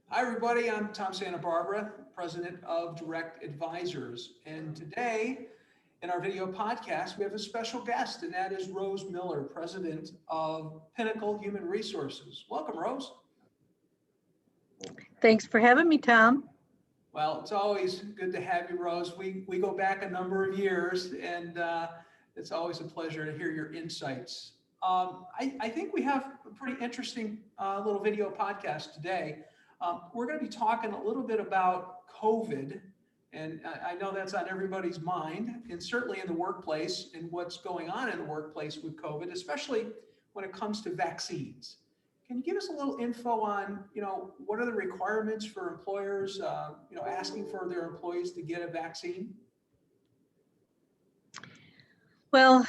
Hi, everybody. I'm Tom Santa Barbara, president of Direct Advisors. And today in our video podcast, we have a special guest, and that is Rose Miller, president of Pinnacle Human Resources. Welcome, Rose. Thanks for having me, Tom. Well, it's always good to have you, Rose. We go back a number of years, and it's always a pleasure to hear your insights. I think we have a pretty interesting little video podcast today. We're going to be talking a little bit about COVID, and I know that's on everybody's mind, and certainly in the workplace and what's going on in the workplace with COVID, especially when it comes to vaccines. Can you give us a little info on, what are the requirements for employers, asking for their employees to get a vaccine? Well,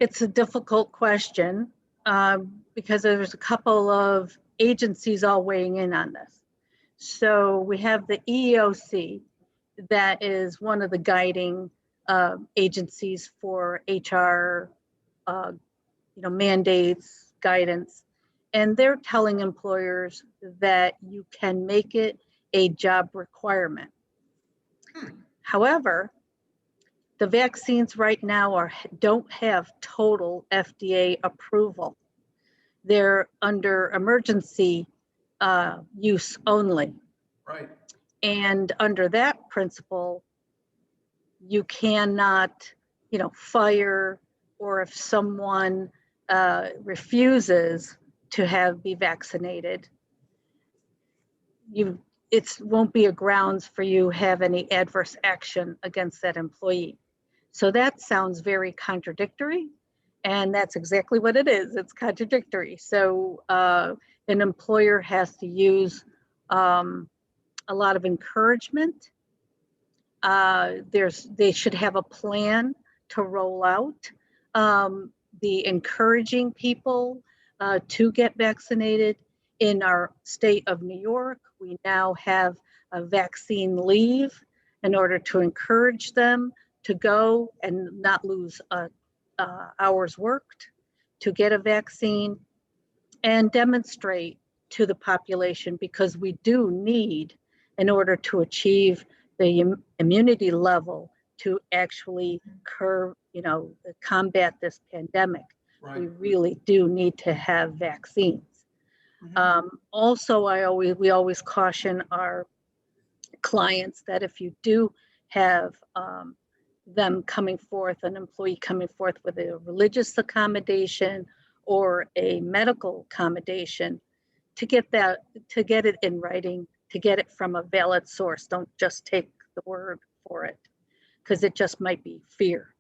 it's a difficult question because there's a couple of agencies all weighing in on this. So we have the EEOC, that is one of the guiding agencies for HR, mandates, guidance, and they're telling employers that you can make it a job requirement. However, the vaccines right now don't have total FDA approval. They're under emergency use only. Right. And under that principle, you cannot, fire, or if someone refuses to be vaccinated, it won't be a grounds for you have any adverse action against that employee. So that sounds very contradictory, and that's exactly what it is. It's contradictory. So an employer has to use a lot of encouragement. They should have a plan to roll out. The encouraging people to get vaccinated. In our state of New York, we now have a vaccine leave in order to encourage them to go and not lose hours worked to get a vaccine and demonstrate to the population, because we do need, in order to achieve the immunity level to actually combat this pandemic. Right. We really do need to have vaccines. Mm-hmm. Also, we always caution our clients that if you do have them coming forth, an employee coming forth with a religious accommodation or a medical accommodation, to get it in writing, to get it from a valid source. Don't just take the word for it, because it just might be fear.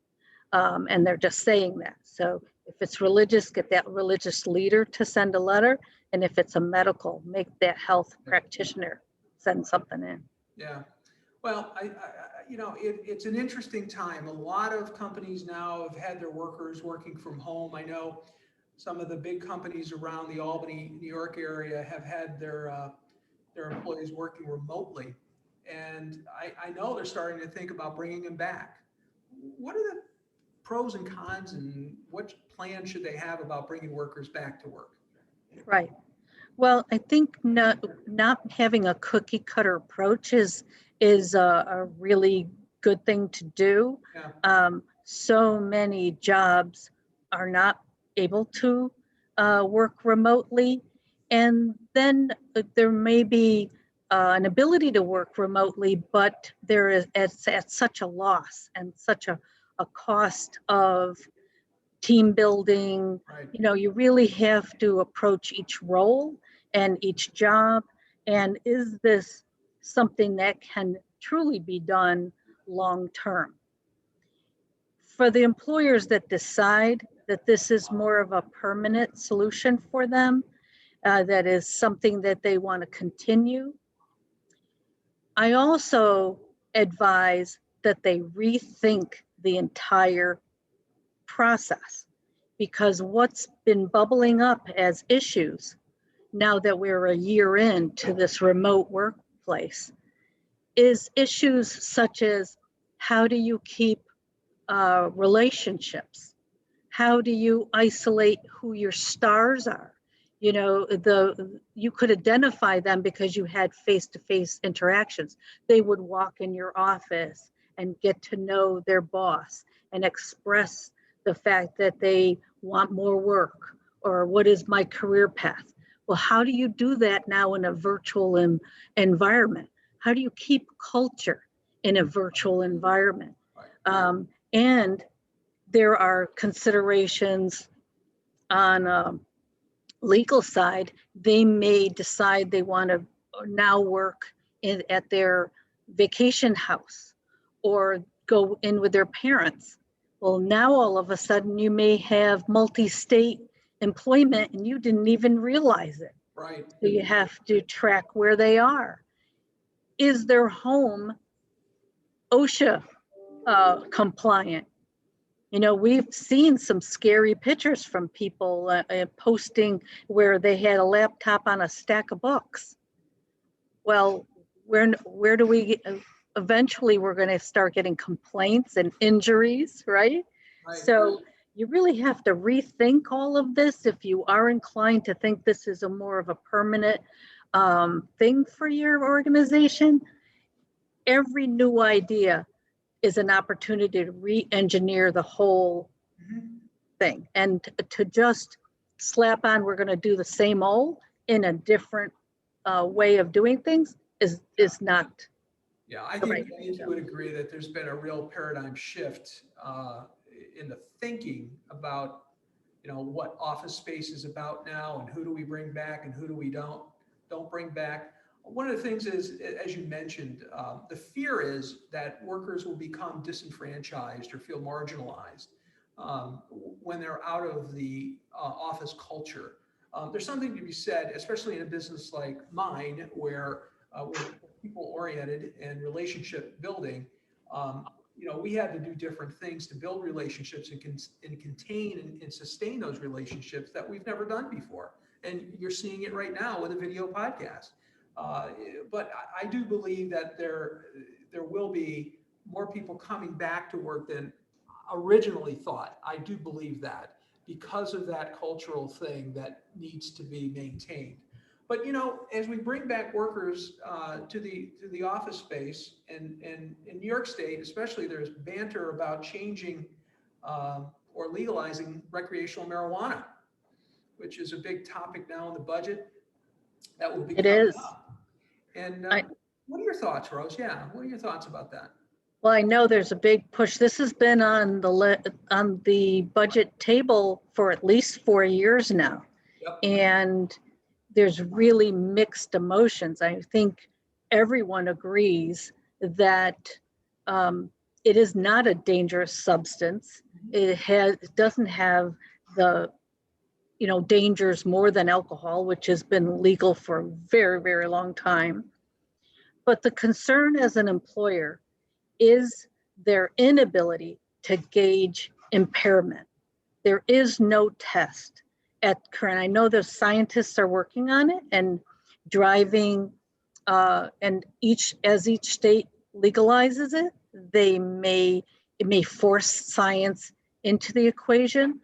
And they're just saying that. So if it's religious, get that religious leader to send a letter. And if it's a medical, make that health practitioner send something in. Yeah. Well, it's an interesting time. A lot of companies now have had their workers working from home. I know some of the big companies around the Albany, New York area have had their employees working remotely. And I know they're starting to think about bringing them back. What are the pros and cons, and what plan should they have about bringing workers back to work? Right. Well, I think not having a cookie cutter approach is a really good thing to do. Yeah. So many jobs are not able to work remotely, and then there may be an ability to work remotely, but there is at such a loss and such a cost of team building. Right. You really have to approach each role and each job, and is this something that can truly be done long term? For the employers that decide that this is more of a permanent solution for them, that is something that they want to continue, I also advise that they rethink the entire process, because what's been bubbling up as issues now that we're a year into this remote workplace is issues such as, how do you keep relationships? How do you isolate who your stars are? You know, you could identify them because you had face-to-face interactions. They would walk in your office and get to know their boss and express the fact that they want more work, or what is my career path. Well, how do you do that now in a virtual environment? How do you keep culture in a virtual environment? And there are considerations on legal side. They may decide they want to now work at their vacation house or go in with their parents. Well, now all of a sudden you may have multi-state employment and you didn't even realize it. Right. So you have to track where they are. Is their home OSHA compliant? You know, we've seen some scary pictures from people posting where they had a laptop on a stack of books. Well, where do we eventually we're going to start getting complaints and injuries, right? So you really have to rethink all of this if you are inclined to think this is a more of a permanent thing for your organization. Every new idea is an opportunity to re-engineer the whole thing, and to just slap on, we're going to do the same old in a different way of doing things is not. Yeah, I think you would agree that there's been a real paradigm shift in the thinking about, you know, what office space is about now and who do we bring back and who do we don't bring back. One of the things is, as you mentioned, the fear is that workers will become disenfranchised or feel marginalized when they're out of the office culture. There's something to be said, especially in a business like mine, where we're people oriented and relationship building. You know, we had to do different things to build relationships and contain and sustain those relationships that we've never done before. And you're seeing it right now with a video podcast. But I do believe that there will be more people coming back to work than originally thought. I do believe that because of that cultural thing that needs to be maintained. But you know, as we bring back workers to the office space, and in New York State, especially, there's banter about changing or legalizing recreational marijuana, which is a big topic now in the budget that will be coming up. And what are your thoughts, Rose? Yeah, what are your thoughts about that? Well, I know there's a big push. This has been on the budget table for at least 4 years now. Yep. And there's really mixed emotions. I think everyone agrees that it is not a dangerous substance. It doesn't have the dangers more than alcohol, which has been legal for a very, very long time. But the concern as an employer is their inability to gauge impairment. There is no test at current. I know the scientists are working on it and driving, and as each state legalizes it, it may force science into the equation.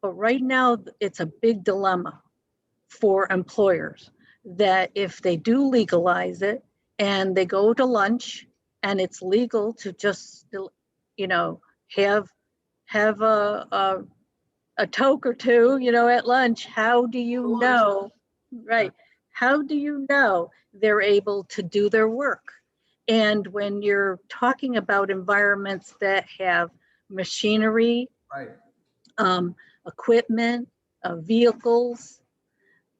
But right now, it's a big dilemma for employers that if they do legalize it and they go to lunch and it's legal to just, have a toke or two, at lunch, how do you know, right? How do you know they're able to do their work? And when you're talking about environments that have machinery, right, equipment, vehicles,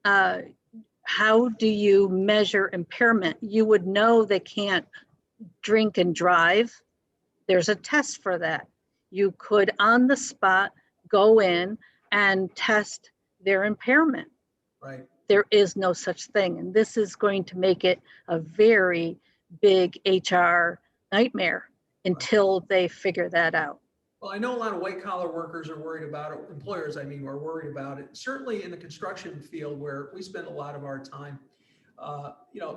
how do you measure impairment? You would know they can't drink and drive. There's a test for that. You could on the spot go in and test their impairment. Right. There is no such thing. And this is going to make it a very big HR nightmare until they figure that out. Well, I know a lot of white collar workers are worried about it. Employers, I mean, are worried about it. Certainly in the construction field where we spend a lot of our time,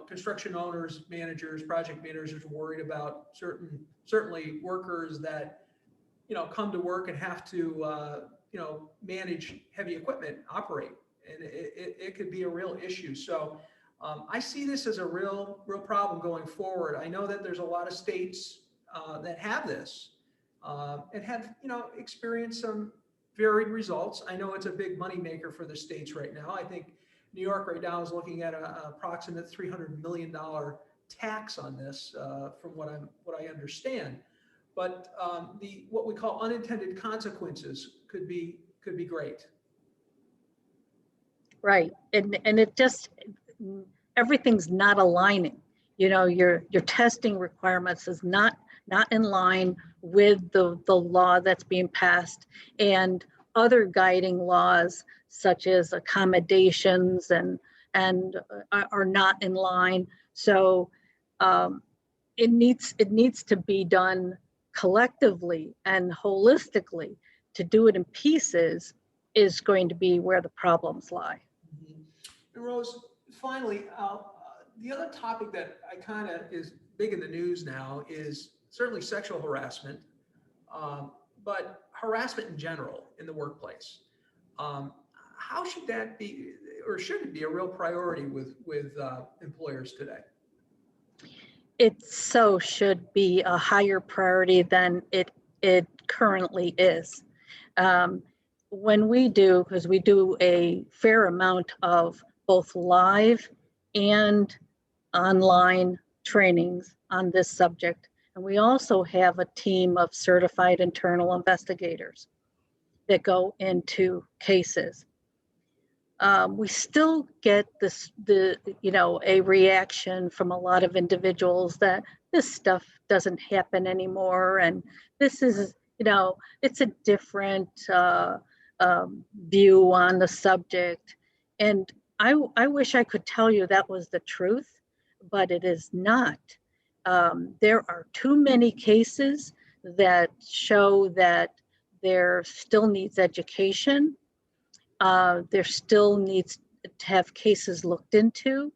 construction owners, managers, project managers are worried about certainly workers that, come to work and have to, manage heavy equipment, operate. and it could be a real issue. So I see this as a real problem going forward. I know that there's a lot of states that have this and have, experienced some varied results. I know it's a big moneymaker for the states right now. I think New York right now is looking at an approximate $300 million tax on this, from what I understand. But what we call unintended consequences could be great. Right. And it just, everything's not aligning. Your testing requirements is not in line with the law that's being passed, and other guiding laws such as accommodations and are not in line. So it needs to be done collectively and holistically. To do it in pieces is going to be where the problems lie. Mm-hmm. And Rose, finally, the other topic that I kind of is big in the news now is certainly sexual harassment, but harassment in general in the workplace. How should that be, or should it be a real priority with employers today? It so should be a higher priority than it currently is. When because we do a fair amount of both live and online trainings on this subject, and we also have a team of certified internal investigators that go into cases. We still get a reaction from a lot of individuals that this stuff doesn't happen anymore, and this is, it's a different view on the subject. And I wish I could tell you that was the truth, but it is not. There are too many cases that show that there still needs education. There still needs to have cases looked into.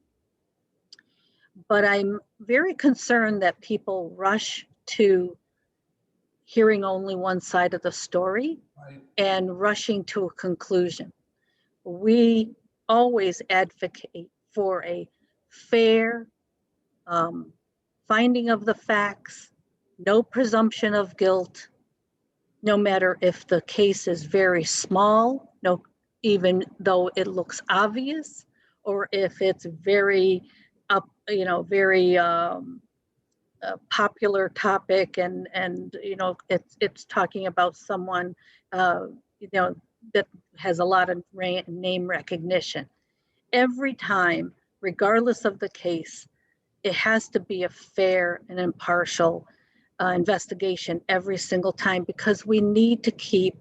But I'm very concerned that people rush to hearing only one side of the story, right, and rushing to a conclusion. We always advocate for a fair finding of the facts, no presumption of guilt, no matter if the case is very small, even though it looks obvious, or if it's very popular topic, and it's talking about someone that has a lot of name recognition. Every time, regardless of the case, it has to be a fair and impartial investigation every single time, because we need to keep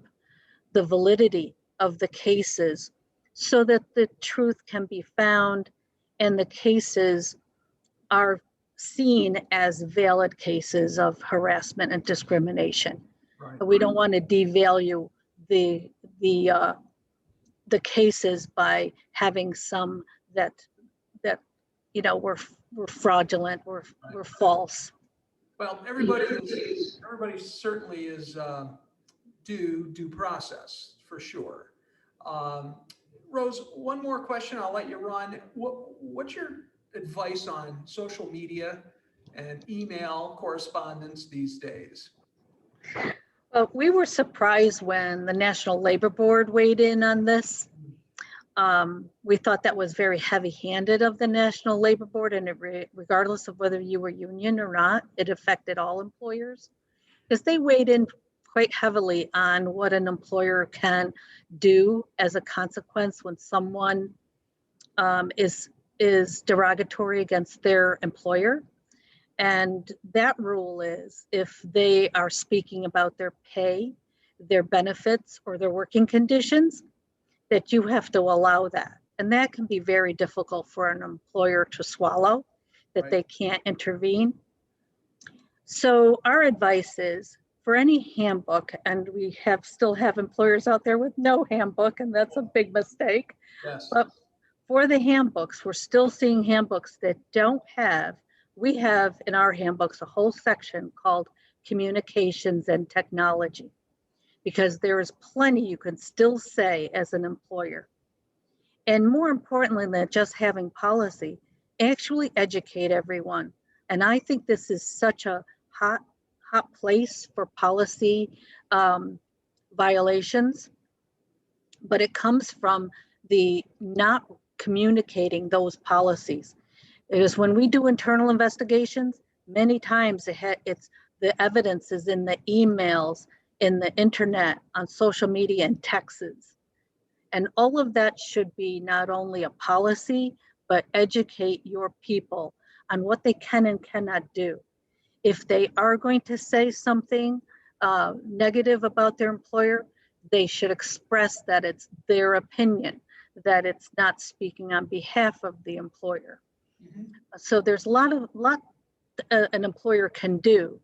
the validity of the cases so that the truth can be found and the cases are seen as valid cases of harassment and discrimination. Right. We don't want to devalue the cases by having some that were fraudulent, were false. Well, everybody certainly is due process, for sure. Rose, one more question, I'll let you run. What's your advice on social media and email correspondence these days? Well, we were surprised when the National Labor Board weighed in on this. We thought that was very heavy-handed of the National Labor Board, and regardless of whether you were union or not, it affected all employers, because they weighed in quite heavily on what an employer can do as a consequence when someone is derogatory against their employer. And that rule is, if they are speaking about their pay, their benefits, or their working conditions, that you have to allow that. And that can be very difficult for an employer to swallow, that right, they can't intervene. So our advice is, for any handbook, and we still have employers out there with no handbook, and that's a big mistake. Yes. But for the handbooks, we're still seeing handbooks that don't have, we have in our handbooks a whole section called communications and technology, because there is plenty you can still say as an employer. And more importantly than just having policy, actually educate everyone. And I think this is such a hot place for policy violations, but it comes from the not communicating those policies. It is when we do internal investigations, many times it's the evidence is in the emails, in the internet, on social media, and texts. And all of that should be not only a policy, but educate your people on what they can and cannot do. If they are going to say something negative about their employer, they should express that it's their opinion, that it's not speaking on behalf of the employer. Mm-hmm. So there's a lot an employer can do,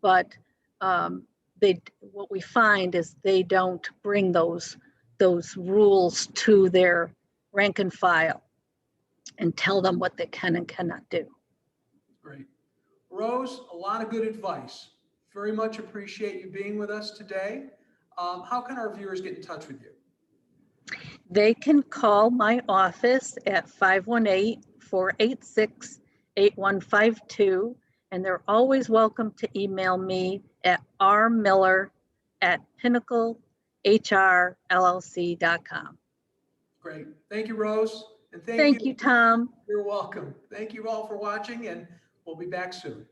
but what we find is they don't bring those rules to their rank and file and tell them what they can and cannot do. Great. Rose, a lot of good advice. Very much appreciate you being with us today. How can our viewers get in touch with you? They can call my office at 518-486-8152, and they're always welcome to email me at rmiller@pinnaclehRLC.com. Great. Thank you, Rose. And thank you, Tom. You're welcome. Thank you all for watching, and we'll be back soon.